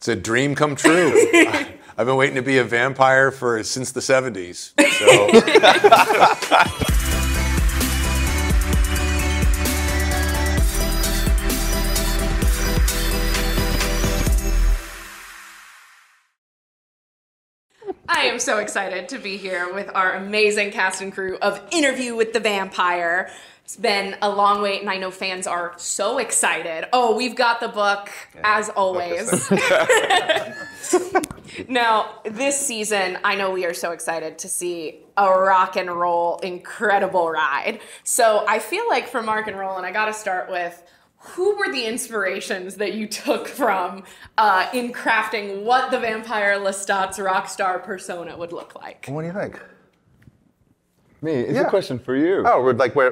It's a dream come true. I've been waiting to be a vampire since the 70s. So. I am so excited to be here with our amazing cast and crew of Interview with the Vampire. It's been a long wait, and I know fans are so excited. Oh, we've got the book, as always. Now, this season, I know we are so excited to see a rock and roll, incredible ride. So I feel like for Mark and Rolin, I got to start with, who were the inspirations that you took from in crafting what the Vampire Lestat's rock star persona would look like? What do you think? Me? It's a question for you. Oh, we're like, well,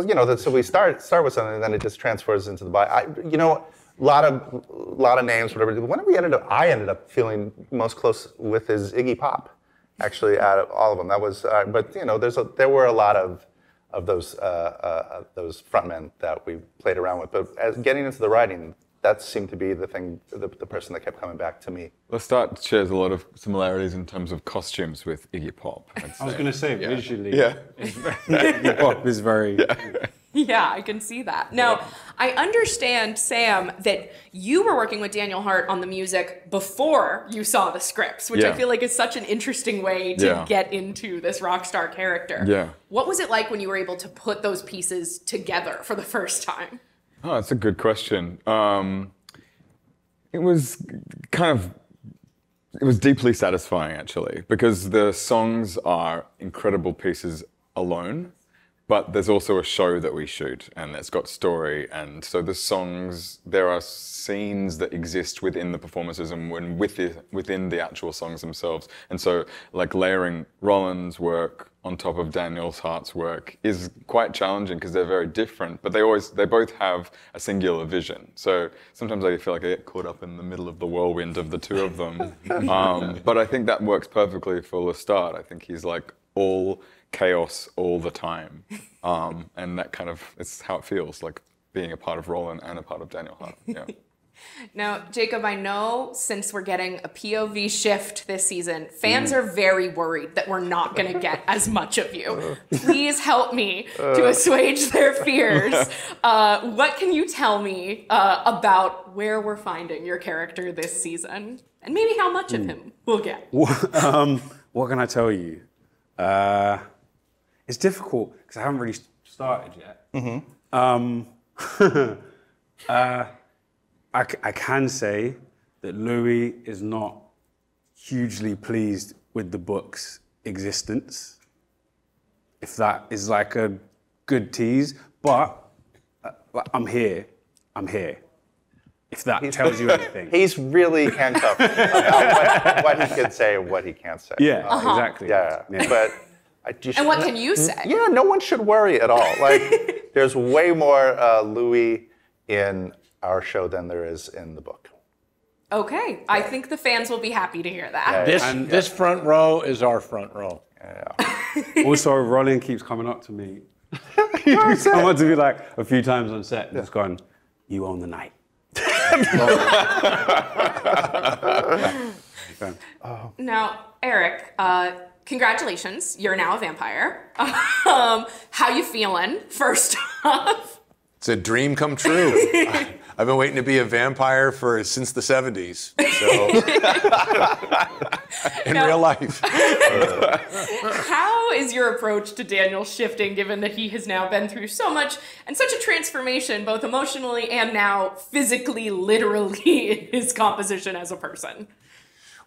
you know, so we start with something, and then it just transfers into the body. You know, a lot of names, whatever. The one I ended up feeling most close with is Iggy Pop, actually, out of all of them. That was, but you know, there were a lot of those frontmen that we played around with. But as getting into the writing, that seemed to be the thing, the person that kept coming back to me. Lestat shares a lot of similarities in terms of costumes with Iggy Pop. I was going to say, visually, Iggy Pop is very... Yeah, I can see that. Now, I understand, Sam, that you were working with Daniel Hart on the music before you saw the scripts, which I feel like is such an interesting way to get into this rock star character. Yeah. What was it like when you were able to put those pieces together for the first time? Oh, that's a good question. It was deeply satisfying, actually, because the songs are incredible pieces alone, but there's also a show that we shoot, and it's got story, and so the songs, there are scenes that exist within the performances and within the actual songs themselves. And so, like, layering Rolin's work on top of Daniel Hart's work is quite challenging because they're very different, but they both have a singular vision. So sometimes I feel like I get caught up in the middle of the whirlwind of the two of them. But I think that works perfectly for Lestat. I think he's like all chaos all the time. And that kind of, it's how it feels, like being a part of Rolin and a part of Daniel Hart. Yeah. Now, Jacob, I know since we're getting a POV shift this season, fans are very worried that we're not going to get as much of you. Please help me to assuage their fears. What can you tell me about where we're finding your character this season? And maybe how much of him we'll get? What can I tell you? It's difficult because I haven't really started yet. I can say that Louis is not hugely pleased with the book's existence, if that is like a good tease, but I'm here. If that tells you anything. He's really handcuffed about what he can say and what he can't say. Yeah, exactly. Yeah. But and what can you say? Yeah, no one should worry at all. Like, there's way more Louis in our show than there is in the book. Okay, I think the fans will be happy to hear that. This front row is our front row. Yeah. Also, Rolin keeps coming up to me. He keeps coming up to me like a few times on set, just going, "You own the night." Now, Eric, congratulations. You're now a vampire. How you feeling, first off? It's a dream come true. I've been waiting to be a vampire since the 70s. So, in real life. How is your approach to Daniel shifting, given that he has now been through so much and such a transformation, both emotionally and now physically, literally, in his composition as a person?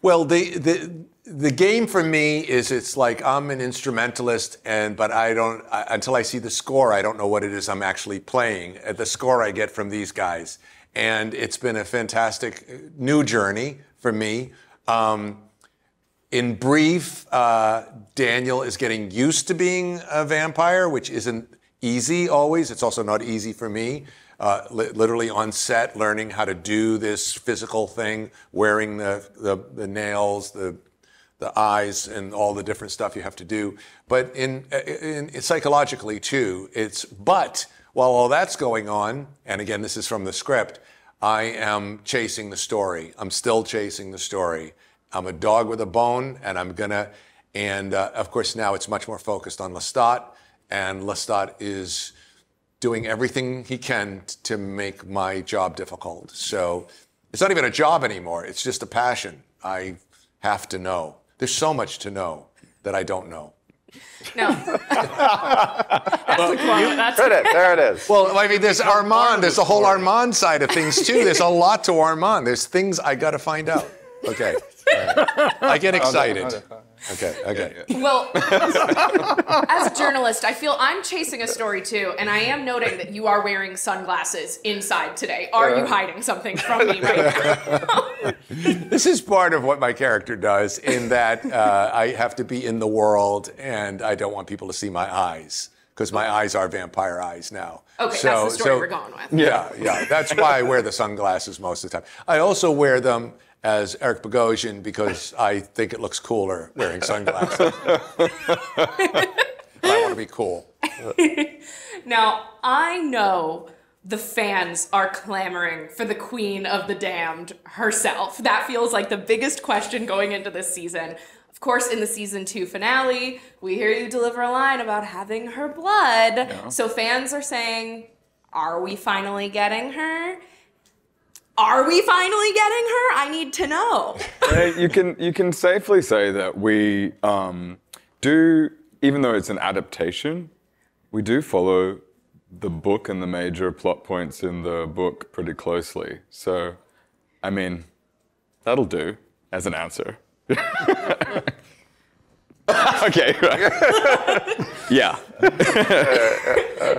Well, the game for me is, it's like I'm an instrumentalist, but until I see the score, I don't know what it is I'm actually playing. The score I get from these guys, and it's been a fantastic new journey for me. In brief, Daniel is getting used to being a vampire, which isn't easy always. It's also not easy for me. Literally on set, learning how to do this physical thing, wearing the nails, the eyes, and all the different stuff you have to do. But in psychologically too, but while all that's going on, and again, this is from the script, I am chasing the story. I'm still chasing the story. I'm a dog with a bone, and of course now it's much more focused on Lestat, and Lestat is doing everything he can to make my job difficult. So it's not even a job anymore. It's just a passion. I have to know. There's so much to know that I don't know. No. That's the quote. That's There it is. Well, I mean, there's Armand. There's the whole Armand side of things, too. There's a lot to Armand. There's things I got to find out. Okay. I get excited. Okay. Well, as a journalist, I feel I'm chasing a story too, and I am noting that you are wearing sunglasses inside today. Are you hiding something from me right now? This is part of what my character does, in that I have to be in the world, and I don't want people to see my eyes, because my eyes are vampire eyes now. Okay, that's the story we're going with. Yeah. That's why I wear the sunglasses most of the time. I also wear them as Eric Bogosian because I think it looks cooler wearing sunglasses. I want to be cool. Now, I know the fans are clamoring for the Queen of the Damned herself. That feels like the biggest question going into this season. Of course, in the season 2 finale, we hear you deliver a line about having her blood. Yeah. So fans are saying, are we finally getting her? Are we finally getting her? I need to know. You can safely say that we do, even though it's an adaptation, we do follow the book and the major plot points in the book pretty closely. So, I mean, that'll do as an answer. Okay. Yeah.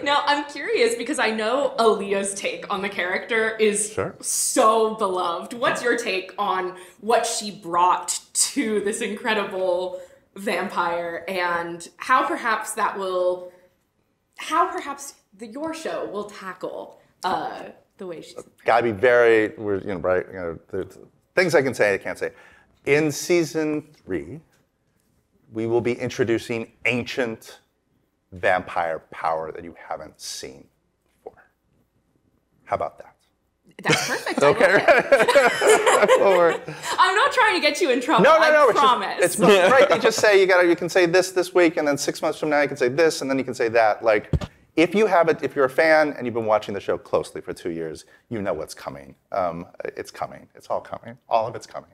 Now, I'm curious because I know Aaliyah's take on the character is so beloved. What's your take on what she brought to this incredible vampire, and how perhaps your show will tackle the way she's... Gotta be very, right? There's things I can say, I can't say. In season 3, we will be introducing ancient vampire power that you haven't seen before. How about that? That's perfect. Okay. I'm not trying to get you in trouble. No. I promise. It's right. You just say you can say this week, and then 6 months from now you can say this, and then you can say that. Like, if you're a fan and you've been watching the show closely for 2 years, you know what's coming. It's coming. It's all coming. All of it's coming.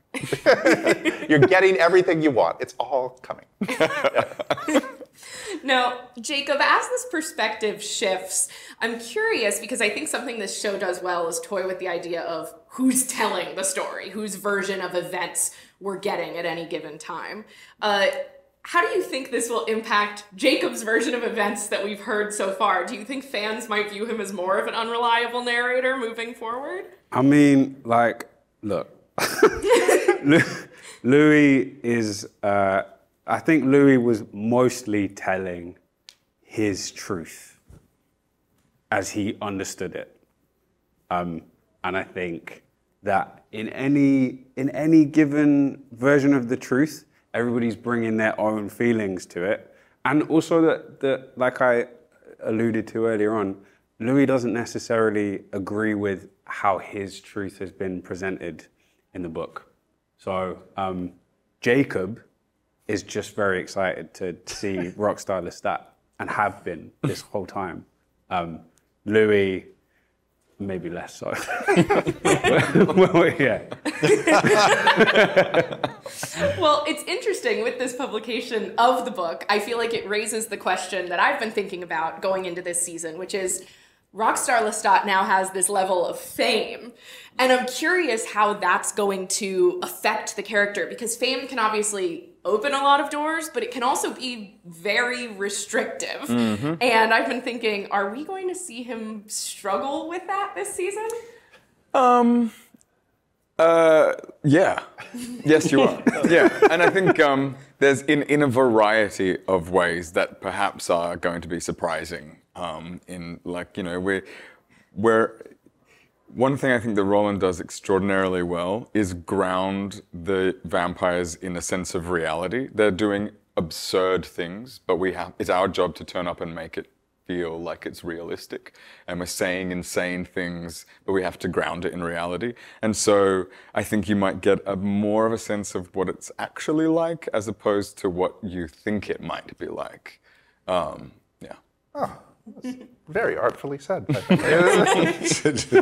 You're getting everything you want. It's all coming. Now, Jacob, as this perspective shifts, I'm curious because I think something this show does well is toy with the idea of who's telling the story, whose version of events we're getting at any given time. How do you think this will impact Jacob's version of events that we've heard so far? Do you think fans might view him as more of an unreliable narrator moving forward? I mean, look, Louis is, I think Louis was mostly telling his truth as he understood it. And I think that in any given version of the truth, everybody's bringing their own feelings to it. And also that, like I alluded to earlier on, Louis doesn't necessarily agree with how his truth has been presented in the book. So Jacob is just very excited to see Rockstar Lestat, and have been this whole time. Louis, maybe less so. Well, yeah. Well, it's interesting with this publication of the book. I feel like it raises the question that I've been thinking about going into this season, which is Rockstar Lestat now has this level of fame. And I'm curious how that's going to affect the character, because fame can obviously open a lot of doors, but it can also be very restrictive. Mm-hmm. And I've been thinking, are we going to see him struggle with that this season? Yeah. Yes, you are. Yeah. And I think there's in a variety of ways that perhaps are going to be surprising. We're one thing I think that Rolin does extraordinarily well is ground the vampires in a sense of reality. They're doing absurd things, but it's our job to turn up and make it feel like it's realistic, and we're saying insane things, but we have to ground it in reality. And so I think you might get more of a sense of what it's actually like as opposed to what you think it might be like. Yeah. Oh, that's very artfully said. I think.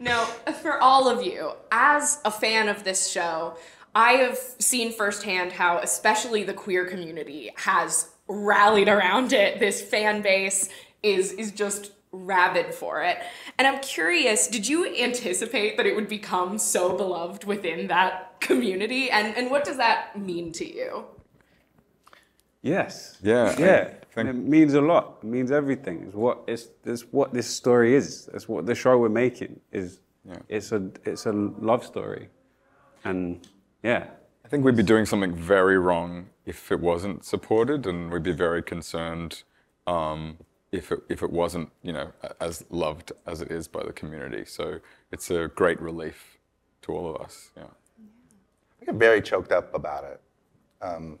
Now, for all of you, as a fan of this show, I have seen firsthand how especially the queer community has rallied around it. This fan base is just rabid for it. And I'm curious, did you anticipate that it would become so beloved within that community? And what does that mean to you? Yes. Yeah. Yeah. And it means a lot. It means everything. It's what this story is. It's what the show we're making is. Yeah. It's a love story. And yeah. I think we'd be doing something very wrong if it wasn't supported, and we'd be very concerned if it wasn't, as loved as it is by the community. So it's a great relief to all of us. Yeah. I get very choked up about it, and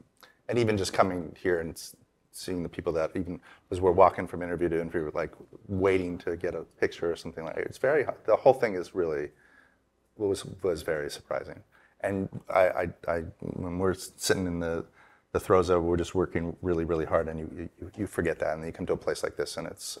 even just coming here and seeing the people that even as we're walking from interview to interview, like waiting to get a picture or something like it. It's very. The whole thing is really was very surprising. And I when we're sitting in the throes of, we're just working really, really hard, and you forget that, and then you come to a place like this, and it's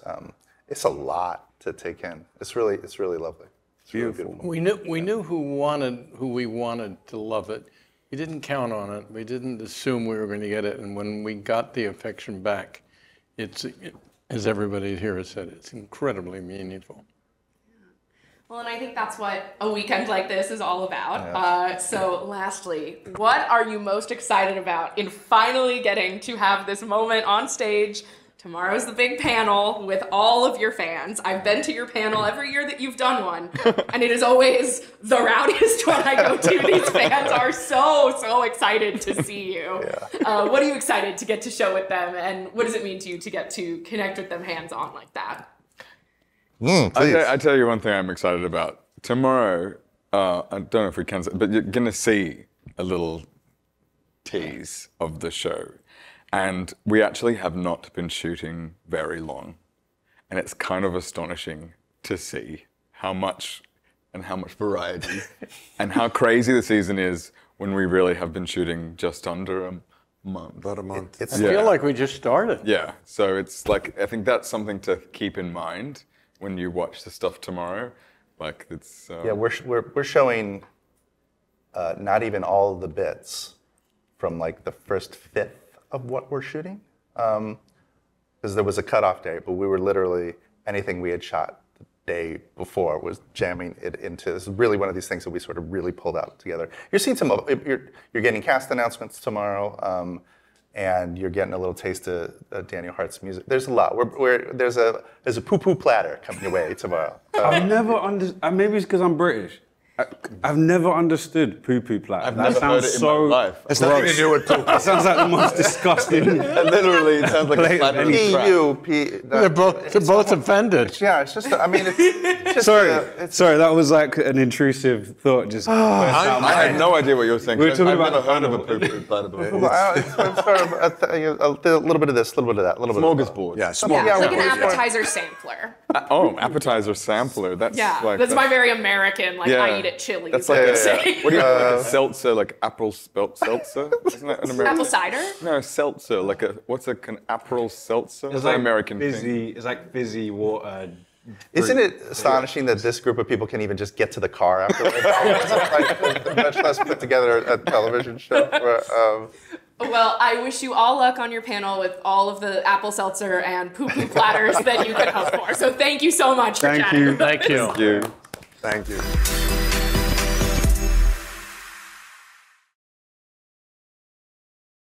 a lot to take in. It's really lovely. It's beautiful. Really beautiful. We knew who we wanted to love it. We didn't count on it. We didn't assume we were going to get it. And when we got the affection back, as everybody here has said, it's incredibly meaningful. Well, and I think that's what a weekend like this is all about. So lastly, what are you most excited about in finally getting to have this moment on stage? Tomorrow's the big panel with all of your fans. I've been to your panel every year that you've done one, and it is always the rowdiest one I go to. These fans are so excited to see you. Yeah. What are you excited to get to show with them, and what does it mean to you to get to connect with them hands-on like that? I tell you one thing I'm excited about. Tomorrow, I don't know if we can, but you're going to see a little tease of the show. And we actually have not been shooting very long. And it's kind of astonishing to see how much variety and how crazy the season is when we really have been shooting just under a month. About a month. I feel like we just started. Yeah, so it's like, I think that's something to keep in mind when you watch the stuff tomorrow. Like it's... Yeah, we're showing not even all the bits from like the first fifth of what we're shooting, because there was a cutoff date, but we were literally, anything we had shot the day before was jamming it into. This is really one of these things that we sort of really pulled out together. You're seeing you're getting cast announcements tomorrow, and you're getting a little taste of Daniel Hart's music. There's a lot. There's a poo-poo platter coming your way tomorrow. I've never understood, maybe it's because I'm British. I've never understood poo-poo platter. I've never heard it in my life. It's nothing to do with poo. It sounds like the most disgusting. Literally, it sounds like a flat They're both offended. Yeah, it's just. I mean, it's just. Sorry, that was like an intrusive thought. Just. I had no idea what you were saying. We were talking I've about never heard of a poo-poo platter before. A little bit of this, a little bit of that, a little bit. Smorgasbord. Yeah, smorgasbord. Yeah, like an appetizer sampler. Appetizer sampler. That's like that's my very American. Like I eat at Chili's. That's like what do you like a seltzer, like apple spelt seltzer? Isn't that an American? Apple cider? No, seltzer. Like what's an April seltzer? It's like an American thing. It's like fizzy water. Isn't it astonishing that this group of people can even just get to the car afterwards? Much less put together a television show. Well, I wish you all luck on your panel with all of the apple seltzer and poo-poo platters that you could hope for. So thank you so much for chatting. Thank you. Thank you. Thank you. Thank you.